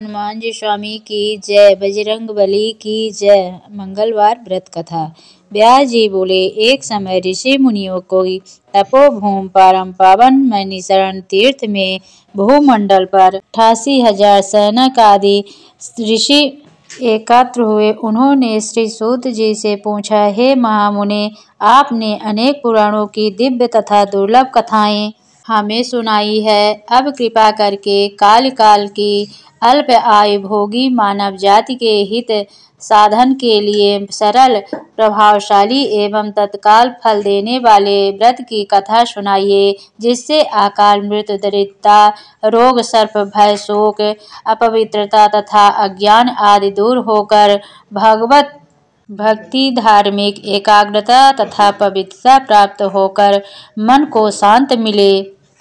हनुमान जी स्वामी की जय। बजरंगबली की जय। मंगलवार व्रत कथा। व्यास जी बोले, एक समय ऋषि मुनियों को तपोभूमि परम पावन नैमिषारण्य तीर्थ में भूमंडल पर 88,000 सैनिक आदि ऋषि एकत्र हुए। उन्होंने श्री सूत जी से पूछा, हे महामुने, आपने अनेक पुराणों की दिव्य तथा दुर्लभ कथाएं हमें सुनाई है। अब कृपा करके काल काल की अल्प आयु भोगी मानव जाति के हित साधन के लिए सरल, प्रभावशाली एवं तत्काल फल देने वाले व्रत की कथा सुनाइए, जिससे अकाल मृत्यु, दरिद्रता, रोग, सर्प भय, शोक, अपवित्रता तथा अज्ञान आदि दूर होकर भगवत भक्ति, धार्मिक एकाग्रता तथा पवित्रता प्राप्त होकर मन को शांत मिले।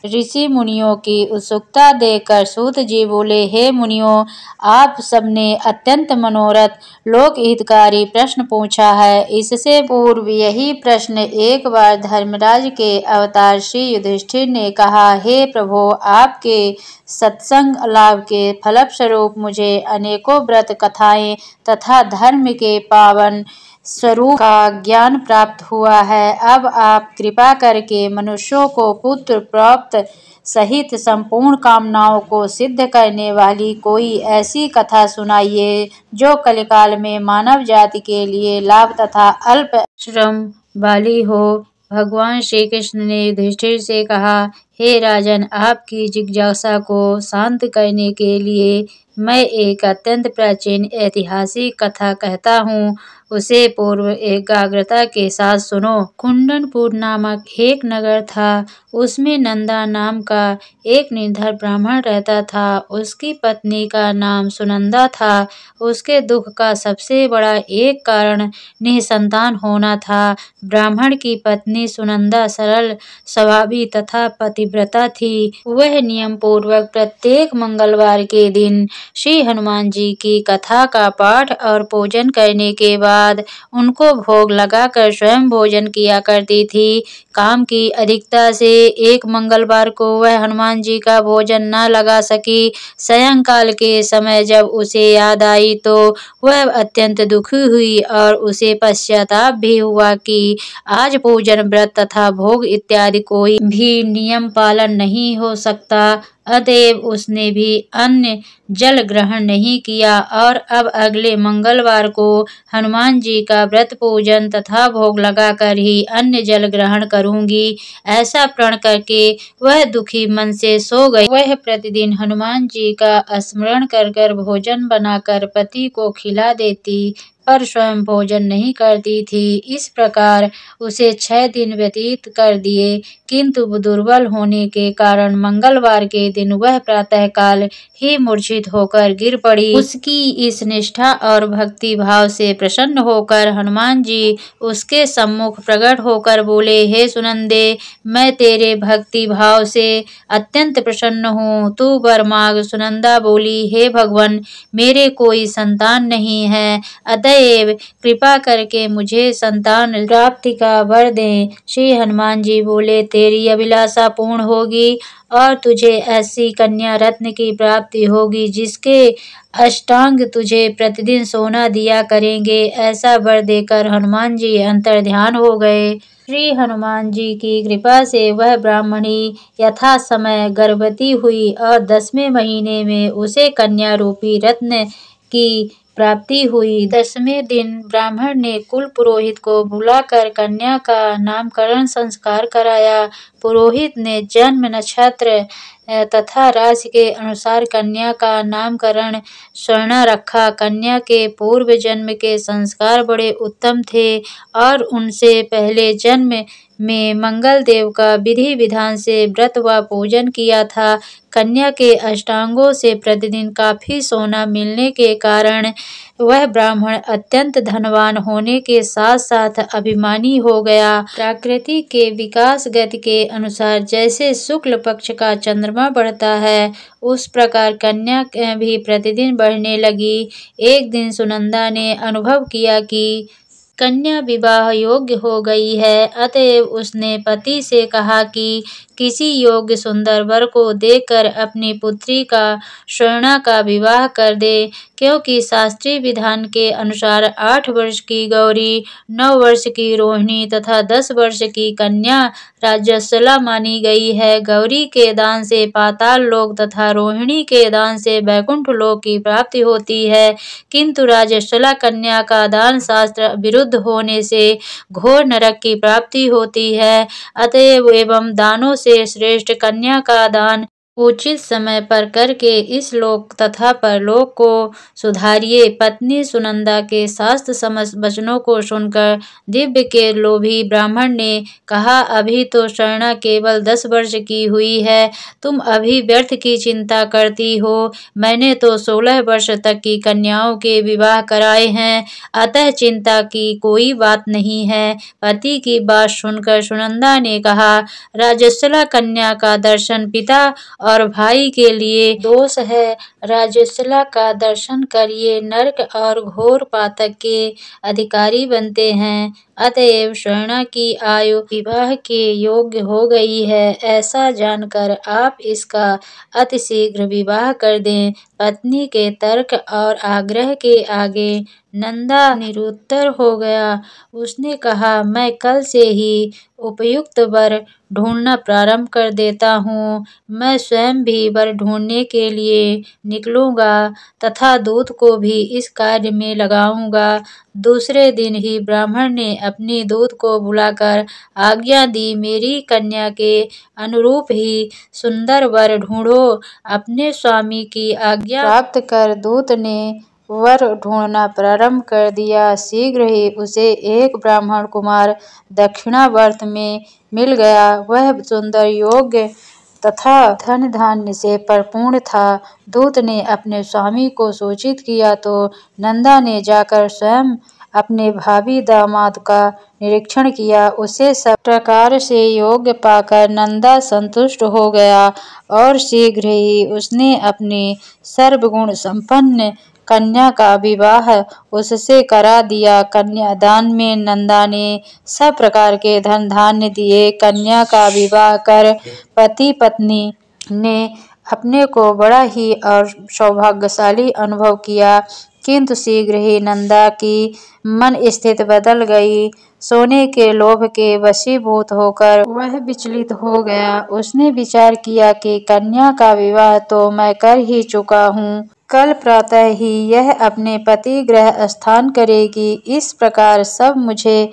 ऋषि मुनियों की उत्सुकता देखकर सूत जी बोले, हे मुनियों, आप सबने अत्यंत मनोरथ लोक हितकारी प्रश्न पूछा है। इससे पूर्व यही प्रश्न एक बार धर्मराज के अवतार श्री युधिष्ठिर ने कहा, हे प्रभो, आपके सत्संग लाभ के फलस्वरूप मुझे अनेकों व्रत कथाएं तथा धर्म के पावन स्वरूप का ज्ञान प्राप्त हुआ है। अब आप कृपा करके मनुष्यों को पुत्र प्राप्त सहित संपूर्ण कामनाओं को सिद्ध करने वाली कोई ऐसी कथा सुनाइए जो कलिकाल में मानव जाति के लिए लाभ तथा अल्प श्रम वाली हो। भगवान श्री कृष्ण ने युधिष्ठिर से कहा, हे राजन, आपकी जिज्ञासा को शांत करने के लिए मैं एक अत्यंत प्राचीन ऐतिहासिक कथा कहता हूँ। उसे पूर्व एकाग्रता के साथ सुनो। कुंदनपुर नामक एक नगर था। उसमें नंदा नाम का एक निर्धन ब्राह्मण रहता था। उसकी पत्नी का नाम सुनंदा था। उसके दुख का सबसे बड़ा एक कारण निसंतान होना था। ब्राह्मण की पत्नी सुनंदा सरल स्वभावी तथा पतिव्रता थी। वह नियम पूर्वक प्रत्येक मंगलवार के दिन श्री हनुमान जी की कथा का पाठ और पूजन करने के बाद उनको भोग लगाकर स्वयं भोजन किया करती थी। काम की अधिकता से एक मंगलवार को वह हनुमान जी का भोजन न लगा सकी। सायंकाल के समय जब उसे याद आई तो वह अत्यंत दुखी हुई और उसे पश्चाताप भी हुआ कि आज पूजन, व्रत तथा भोग इत्यादि कोई भी नियम पालन नहीं हो सकता। अतएव उसने भी अन्न जल ग्रहण नहीं किया और अब अगले मंगलवार को हनुमान जी का व्रत, पूजन तथा भोग लगाकर ही अन्न जल ग्रहण करूंगी, ऐसा प्रण करके वह दुखी मन से सो गई। वह प्रतिदिन हनुमान जी का स्मरण कर कर भोजन बनाकर पति को खिला देती, पर स्वयं भोजन नहीं करती थी। इस प्रकार उसे 6 दिन व्यतीत कर दिए, किंतु दुर्बल होने के कारण मंगलवार के दिन वह प्रातःकाल ही मूर्छित होकर गिर पड़ी। उसकी इस निष्ठा और भक्ति भाव से प्रसन्न होकर हनुमान जी उसके सम्मुख प्रकट होकर बोले, हे सुनंदे, मैं तेरे भक्ति भाव से अत्यंत प्रसन्न हूँ, तू वर मांग। सुनंदा बोली, हे भगवान, मेरे कोई संतान नहीं है, अतएव कृपा करके मुझे संतान प्राप्ति का वर दें। श्री हनुमान जी बोले, तेरी अभिलाषा पूर्ण होगी और तुझे ऐसी कन्या रत्न की प्राप्ति होगी जिसके अष्टांग तुझे प्रतिदिन सोना दिया करेंगे। ऐसा वर देकर हनुमान जी अंतर्ध्यान हो गए। श्री हनुमान जी की कृपा से वह ब्राह्मणी यथा समय गर्भवती हुई और 10वें महीने में उसे कन्या रूपी रत्न की प्राप्ति हुई। 10वें दिन ब्राह्मण ने कुल पुरोहित को बुलाकर कन्या का नामकरण संस्कार कराया। पुरोहित ने जन्म नक्षत्र तथा राशि के अनुसार कन्या का नामकरण स्वर्णा रखा। कन्या के पूर्व जन्म के संस्कार बड़े उत्तम थे और उनसे पहले जन्म में मंगल देव का विधि विधान से व्रत व पूजन किया था। कन्या के अष्टांगों से प्रतिदिन काफी सोना मिलने के कारण वह ब्राह्मण अत्यंत धनवान होने के साथ साथ अभिमानी हो गया। प्रकृति के विकास गति के अनुसार जैसे शुक्ल पक्ष का चंद्रमा बढ़ता है, उस प्रकार कन्या भी प्रतिदिन बढ़ने लगी। एक दिन सुनंदा ने अनुभव किया कि कन्या विवाह योग्य हो गई है, अतएव उसने पति से कहा कि किसी योग्य सुंदर वर को देखकर अपनी पुत्री का स्वर्णा का विवाह कर दे, क्योंकि शास्त्रीय विधान के अनुसार 8 वर्ष की गौरी, 9 वर्ष की रोहिणी तथा 10 वर्ष की कन्या राज्यशला मानी गई है। गौरी के दान से पाताल लोक तथा रोहिणी के दान से वैकुंठ लोक की प्राप्ति होती है, किंतु राज्यशला कन्या का दान शास्त्र विरुद्ध होने से घोर नरक की प्राप्ति होती है। अतएव एवं दानों से श्रेष्ठ कन्या का दान उचित समय पर करके इस लोक तथा परलोक को सुधारिए। पत्नी सुनंदा के शास्त्र समस्त वचनों को सुनकर दिव्य के लोभी ब्राह्मण ने कहा, अभी तो स्वर्णा केवल 10 वर्ष की हुई है, तुम अभी व्यर्थ की चिंता करती हो। मैंने तो 16 वर्ष तक की कन्याओं के विवाह कराए हैं, अतः चिंता की कोई बात नहीं है। पति की बात सुनकर सुनंदा ने कहा, राज्यशला कन्या का दर्शन पिता और भाई के लिए दोष है। राज्यशला का दर्शन करिए नरक और घोर पातक के अधिकारी बनते हैं। अतएव स्वर्णा की आयु विवाह के योग्य हो गई है, ऐसा जानकर आप इसका अतिशीघ्र विवाह कर दें। पत्नी के तर्क और आग्रह के आगे नंदा निरुत्तर हो गया। उसने कहा, मैं कल से ही उपयुक्त वर ढूंढना प्रारंभ कर देता हूँ। मैं स्वयं भी वर ढूंढने के लिए निकलूंगा तथा दूत को भी इस कार्य में लगाऊंगा। दूसरे दिन ही ब्राह्मण ने अपनी दूत को बुलाकर आज्ञा दी, मेरी कन्या के अनुरूप ही सुंदर वर ढूंढो। अपने स्वामी की आज्ञा प्राप्त कर दूत ने वर ढूंढना प्रारंभ कर दिया। शीघ्र ही उसे एक ब्राह्मण कुमार दक्षिणावर्त में मिल गया। वह सुंदर, योग्य तथा धन धान्य से परिपूर्ण था। दूत ने अपने स्वामी को सूचित किया तो नंदा ने जाकर स्वयं अपने भावी दामाद का निरीक्षण किया। उसे सब प्रकार से योग्य पाकर नंदा संतुष्ट हो गया और शीघ्र ही उसने अपनी सर्वगुण संपन्न कन्या का विवाह उससे करा दिया। कन्यादान में नंदा ने सब प्रकार के धन धान्य दिए। कन्या का विवाह कर पति पत्नी ने अपने को बड़ा ही और सौभाग्यशाली अनुभव किया, किंतु शीघ्र ही नंदा की मन स्थिति बदल गई। सोने के लोभ के वशीभूत होकर वह विचलित हो गया। उसने विचार किया कि कन्या का विवाह तो मैं कर ही चुका हूँ, कल प्रातः ही यह अपने पति गृह स्थान करेगी। इस प्रकार सब मुझे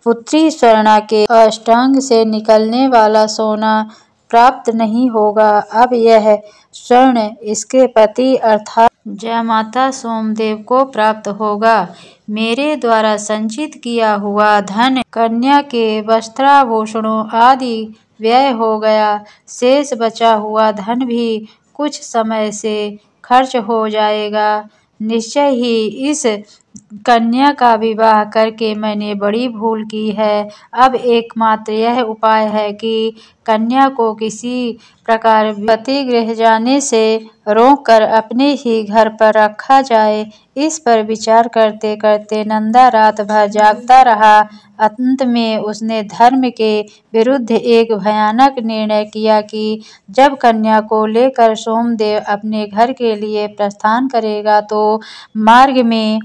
पुत्री स्वर्णा के अष्टांग से निकलने वाला सोना प्राप्त नहीं होगा। अब यह स्वर्ण इसके पति अर्थात जयमाता सोमदेव को प्राप्त होगा। मेरे द्वारा संचित किया हुआ धन, कन्या के वस्त्राभूषणों आदि व्यय हो गया। शेष बचा हुआ धन भी कुछ समय से खर्च हो जाएगा। निश्चय ही इस कन्या का विवाह करके मैंने बड़ी भूल की है। अब एकमात्र यह उपाय है कि कन्या को किसी प्रकार पति गृह जाने से रोककर अपने ही घर पर रखा जाए। इस पर विचार करते करते नंदा रात भर जागता रहा। अंत में उसने धर्म के विरुद्ध एक भयानक निर्णय किया कि जब कन्या को लेकर सोमदेव अपने घर के लिए प्रस्थान करेगा तो मार्ग में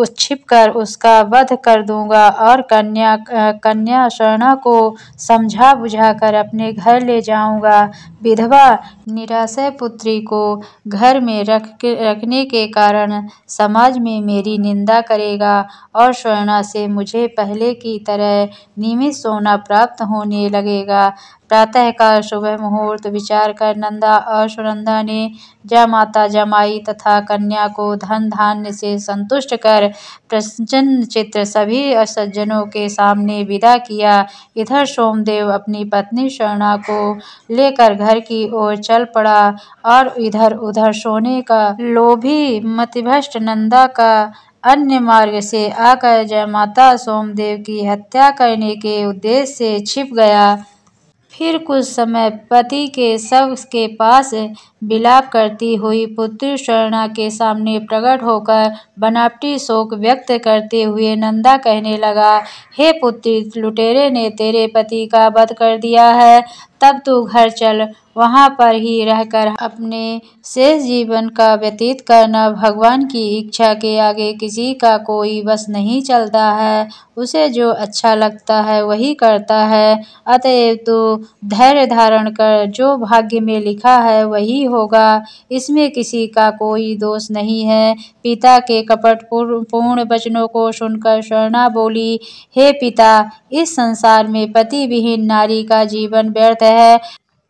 छिपकर उसका वध कर दूंगा और कन्या स्वर्णा को समझा बुझाकर अपने घर ले जाऊंगा। विधवा निराश्रय पुत्री को घर में रखने के कारण समाज में मेरी निंदा करेगा और स्वर्णा से मुझे पहले की तरह नियमित सोना प्राप्त होने लगेगा। प्रातःकाल सुबह मुहूर्त विचार कर नंदा और सुनंदा ने जयमाता जमाई तथा कन्या को धन धान्य से संतुष्ट कर प्रसन्न चित्त सभी सज्जनों के सामने विदा किया। इधर सोमदेव अपनी पत्नी स्वर्णा को लेकर घर की ओर चल पड़ा और इधर उधर सोने का लोभी मतिभ्रष्ट नंदा का अन्य मार्ग से आकर जयमाता सोमदेव की हत्या करने के उद्देश्य से छिप गया। फिर कुछ समय पति के शव के पास विलाप करती हुई पुत्री स्वर्णा के सामने प्रकट होकर बनावटी शोक व्यक्त करते हुए नंदा कहने लगा, हे पुत्री, लुटेरे ने तेरे पति का वध कर दिया है तब तू घर चल, वहाँ पर ही रहकर अपने शेष जीवन का व्यतीत करना। भगवान की इच्छा के आगे किसी का कोई बस नहीं चलता है, उसे जो अच्छा लगता है वही करता है। अतएव तू धैर्य धारण कर, जो भाग्य में लिखा है वही होगा, इसमें किसी का कोई दोष नहीं है। पिता के कपटपूर्ण वचनों को सुनकर स्वर्णा बोली, हे पिता, इस संसार में पति विहीन नारी का जीवन व्यर्थ है।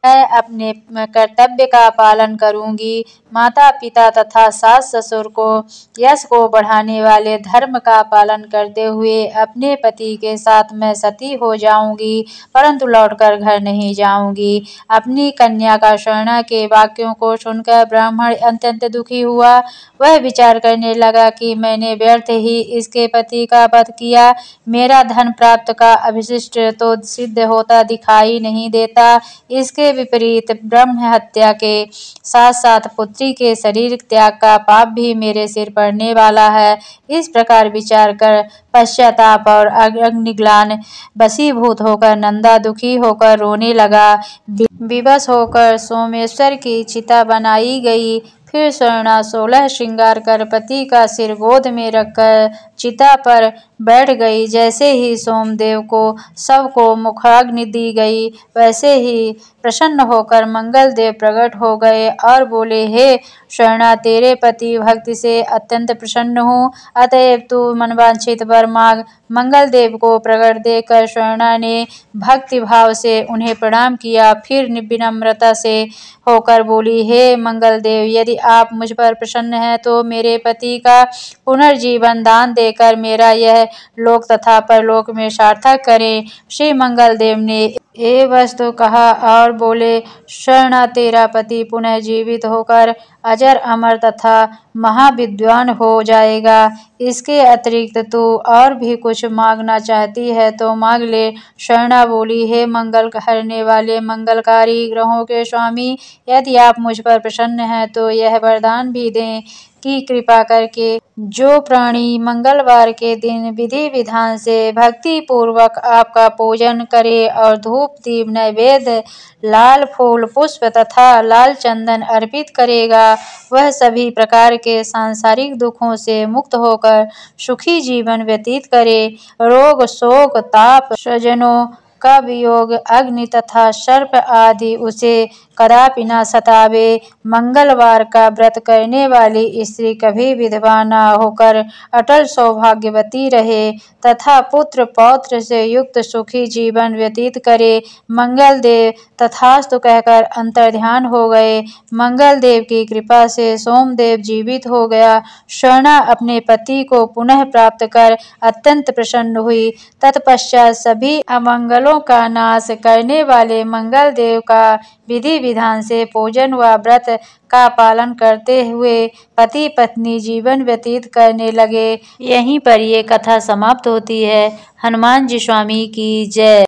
मैं अपने कर्तव्य का पालन करूंगी। माता पिता तथा सास ससुर को यश को बढ़ाने वाले धर्म का पालन करते हुए अपने पति के साथ मैं सती हो जाऊंगी, परंतु लौटकर घर नहीं जाऊंगी। अपनी कन्या का स्वर्णा के वाक्यों को सुनकर ब्राह्मण अत्यंत दुखी हुआ। वह विचार करने लगा कि मैंने व्यर्थ ही इसके पति का वध किया। मेरा धन प्राप्त का अभिष्ट तो सिद्ध होता दिखाई नहीं देता, इसके विपरीत ब्रह्म हत्या के साथ साथ पुत्री के शरीर त्याग का पाप भी मेरे सिर पड़ने वाला है। इस प्रकार विचार कर पश्चाताप और अग्निग्लान वशीभूत होकर नंदा दुखी होकर रोने लगा। विवश होकर सोमेश्वर की चिता बनाई गई। फिर स्वर्णा 16 श्रृंगार कर पति का सिर गोद में रखकर चिता पर बैठ गई। जैसे ही सोमदेव को शव को मुखाग्नि दी गई, वैसे ही प्रसन्न होकर मंगल देव प्रकट हो गए और बोले, हे स्वर्णा, तेरे पति भक्ति से अत्यंत प्रसन्न हूँ, अतएव तू मनवांछित वर मांग। मंगल देव को प्रकट देखकर स्वर्णा ने भक्ति भाव से उन्हें प्रणाम किया। फिर विनम्रता से होकर बोली, हे मंगल देव, यदि आप मुझ पर प्रसन्न हैं तो मेरे पति का पुनर्जीवन दान देकर मेरा यह लोक तथा परलोक में सार्थक करें। श्री मंगल देव ने ये वस्तु कहा और बोले, स्वर्णा, तेरा पति पुनः जीवित होकर अजर अमर तथा महाविद्वान हो जाएगा। इसके अतिरिक्त तू और भी कुछ मांगना चाहती है तो मांग ले। स्वर्णा बोली, हे मंगल हरने वाले मंगलकारी ग्रहों के स्वामी, यदि आप मुझ पर प्रसन्न हैं तो यह वरदान भी दें कि कृपा करके जो प्राणी मंगलवार के दिन विधि विधान से भक्ति पूर्वक आपका पूजन करे और धूप दीप नैवेद्य लाल फूल पुष्प तथा लाल चंदन अर्पित करेगा, वह सभी प्रकार के सांसारिक दुखों से मुक्त होकर सुखी जीवन व्यतीत करे। रोग शोक ताप स्वजनों का वियोग अग्नि तथा सर्प आदि उसे कदापि न सतावे। मंगलवार का व्रत करने वाली स्त्री कभी विधवा न होकर अटल सौभाग्यवती रहे तथा पुत्र पौत्र से युक्त सुखी जीवन व्यतीत करे। मंगल देव तथास्तु कहकर अंतर्ध्यान हो गए। मंगल देव की कृपा से सोमदेव जीवित हो गया। स्वर्णा अपने पति को पुनः प्राप्त कर अत्यंत प्रसन्न हुई। तत्पश्चात सभी अमंगलों का नाश करने वाले मंगल देव का विधि विधान से पूजन व व्रत का पालन करते हुए पति पत्नी जीवन व्यतीत करने लगे। यहीं पर ये कथा समाप्त होती है। हनुमान जी स्वामी की जय।